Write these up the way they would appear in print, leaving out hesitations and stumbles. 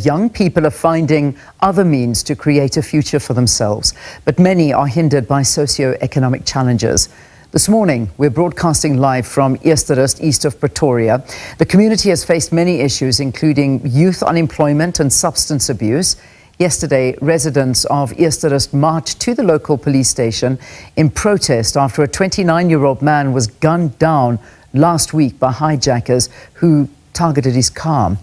Young people are finding other means to create a future for themselves, but many are hindered by socio-economic challenges. This morning, we're broadcasting live from Eersterust, east of Pretoria. The community has faced many issues, including youth unemployment and substance abuse. Yesterday, residents of Eersterust marched to the local police station in protest after a 29-year-old man was gunned down last week by hijackers who targeted his car.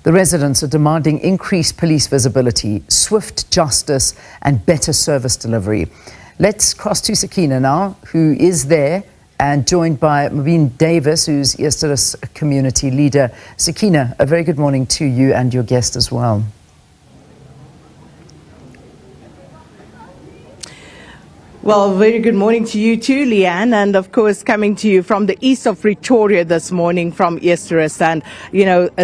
The residents are demanding increased police visibility, swift justice and better service delivery. Let's cross to Sakina now, who is there and joined by Mobeen Davis, who's Eersterust community leader. Sakina, a very good morning to you and your guest as well. Well, very good morning to you too, Leanne, and of course coming to you from the east of Pretoria this morning from Eersterust. And,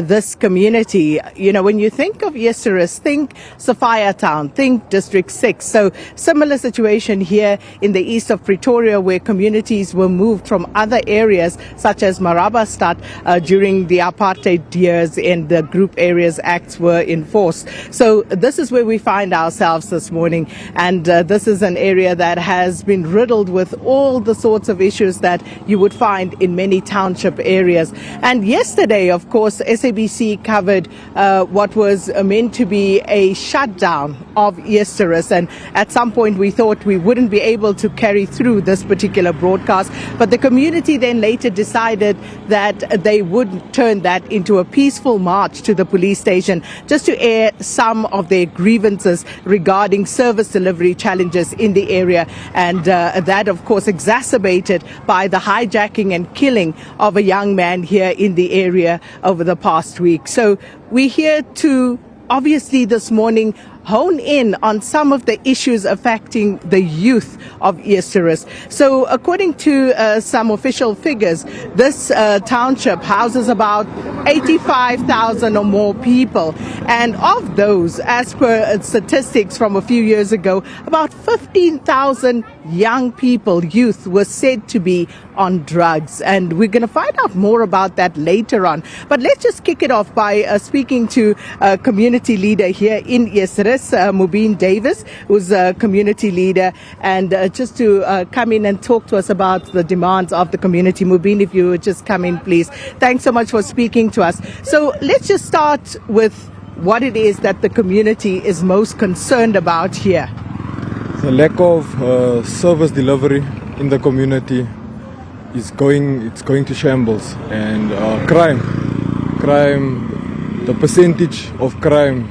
this community, when you think of Eersterust, think Sophia Town, think District 6. So similar situation here in the east of Pretoria, where communities were moved from other areas such as Marabastad during the apartheid years and the Group Areas Acts were enforced. So this is where we find ourselves this morning, and this is an area that has been riddled with all the sorts of issues that you would find in many township areas. And yesterday, of course, SABC covered what was meant to be a shutdown of Eersterust, and at some point we thought we wouldn't be able to carry through this particular broadcast, but the community then later decided that they would turn that into a peaceful march to the police station just to air some of their grievances regarding service delivery challenges in the area. And that, of course, exacerbated by the hijacking and killing of a young man here in the area over the past week. So we're here to obviously this morning hone in on some of the issues affecting the youth of Eersterust. So according to some official figures, this township houses about 85,000 or more people. And of those, as per statistics from a few years ago, about 15,000 young people, youth, were said to be on drugs. And we're going to find out more about that later on. But let's just kick it off by speaking to a community leader here in Eersterust, Mobeen Davis, who's a community leader, and just to come in and talk to us about the demands of the community. Mobeen, if you would just come in, please. Thanks so much for speaking to us. So let's just start with what it is that the community is most concerned about here. The lack of service delivery in the community is going to shambles, and crime, the percentage of crime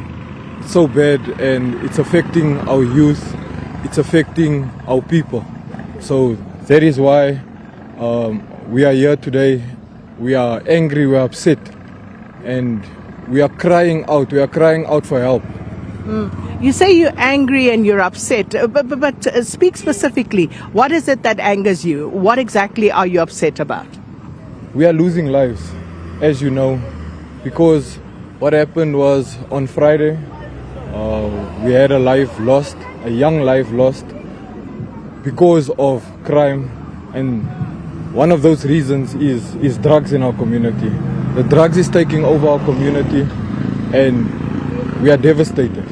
is so bad, and it's affecting our youth, it's affecting our people. So that is why we are here today. We are angry, we are upset, and we are crying out for help. You say you're angry and you're upset, but speak specifically. What is it that angers you? What exactly are you upset about? We are losing lives, as you know, because what happened was on Friday, we had a young life lost because of crime, and one of those reasons is drugs in our community. The drugs is taking over our community, and we are devastated.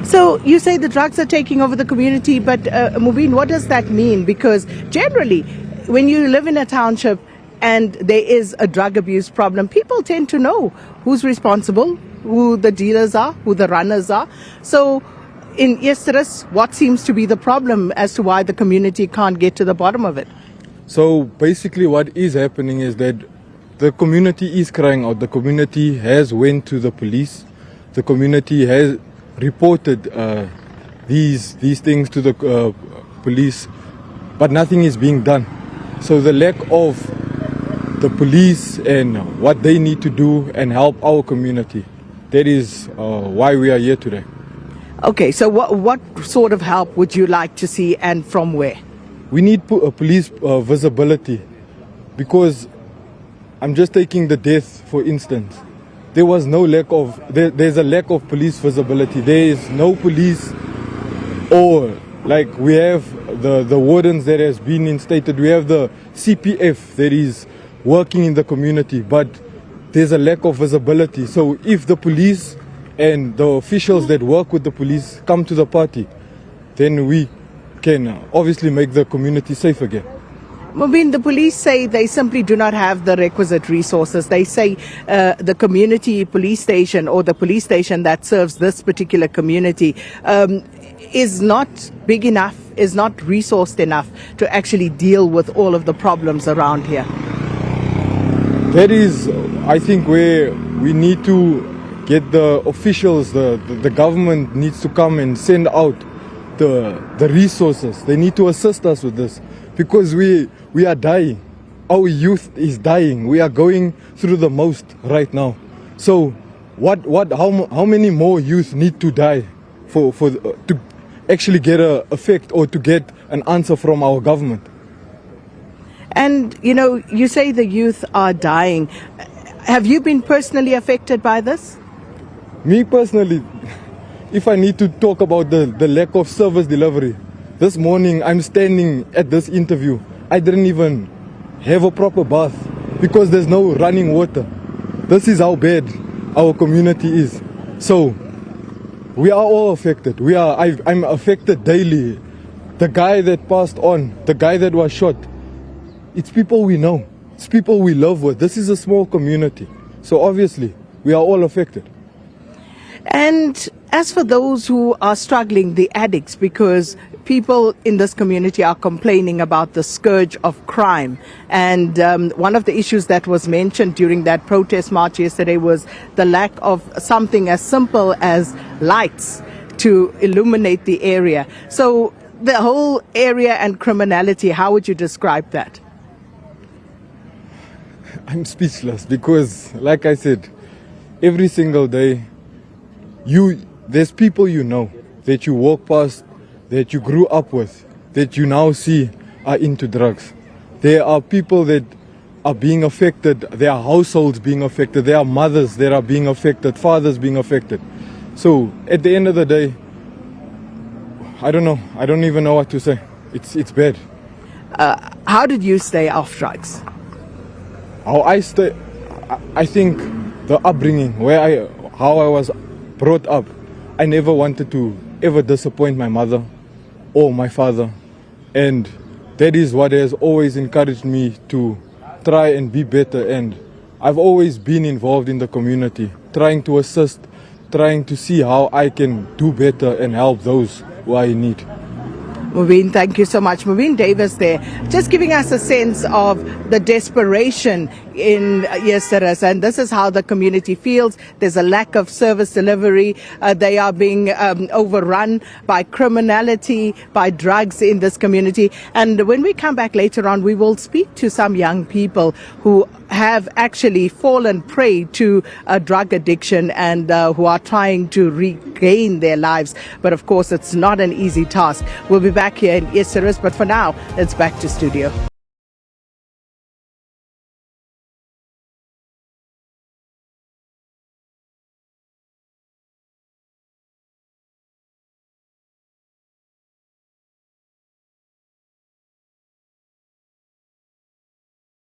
So you say the drugs are taking over the community, but Mobeen, what does that mean? Because generally, when you live in a township and there is a drug abuse problem, people tend to know who's responsible, who the dealers are, who the runners are. So in Eersterust, what seems to be the problem as to why the community can't get to the bottom of it? So basically what is happening is that the community is crying out. The community has went to the police. The community has reported these things to the police, but nothing is being done. So the lack of the police and what they need to do and help our community, that is why we are here today. Okay, so what sort of help would you like to see, and from where? We need police visibility, because I'm just taking the death for instance. There was no there's a lack of police visibility. There is no police, or like we have the wardens that has been instated. We have the CPF that is working in the community, but there's a lack of visibility. So if the police and the officials that work with the police come to the party, then we can obviously make the community safe again. Mobeen, the police say they simply do not have the requisite resources. They say the community police station or the police station that serves this particular community is not big enough, is not resourced enough to actually deal with all of the problems around here. That is, I think, where we need to get the officials, the government needs to come and send out the resources. They need to assist us with this because we are dying. Our youth is dying. We are going through the most right now. So how many more youth need to die to actually get an effect or to get an answer from our government? And, you know, you say the youth are dying. Have you been personally affected by this? Me personally, if I need to talk about the lack of service delivery, this morning I'm standing at this interview. I didn't even have a proper bath because there's no running water. This is how bad our community is. So we are all affected. I'm affected daily. The guy that passed on, the guy that was shot, it's people we know. It's people we love with. This is a small community. So obviously, we are all affected. And as for those who are struggling, the addicts, because people in this community are complaining about the scourge of crime. And one of the issues that was mentioned during that protest march yesterday was the lack of something as simple as lights to illuminate the area. So the whole area and criminality, how would you describe that? I'm speechless because, like I said, every single day, there's people you know that you walk past, that you grew up with, that you now see are into drugs. There are people that are being affected. There are households being affected. There are mothers that are being affected, fathers being affected. So at the end of the day, I don't know. I don't even know what to say. It's bad. How did you stay off drugs? How I stay, I think the upbringing, how I was brought up, I never wanted to ever disappoint my mother or my father, and that is what has always encouraged me to try and be better. And I've always been involved in the community, trying to assist, trying to see how I can do better and help those who are in need. Mobeen, thank you so much. Mobeen Davis there, just giving us a sense of the desperation in Eersterust, and this is how the community feels. There's a lack of service delivery. They are being overrun by criminality, by drugs in this community. And when we come back later on, we will speak to some young people who have actually fallen prey to drug addiction and who are trying to regain their lives. But of course, it's not an easy task. We'll be back here in Eersterust, but for now, it's back to studio.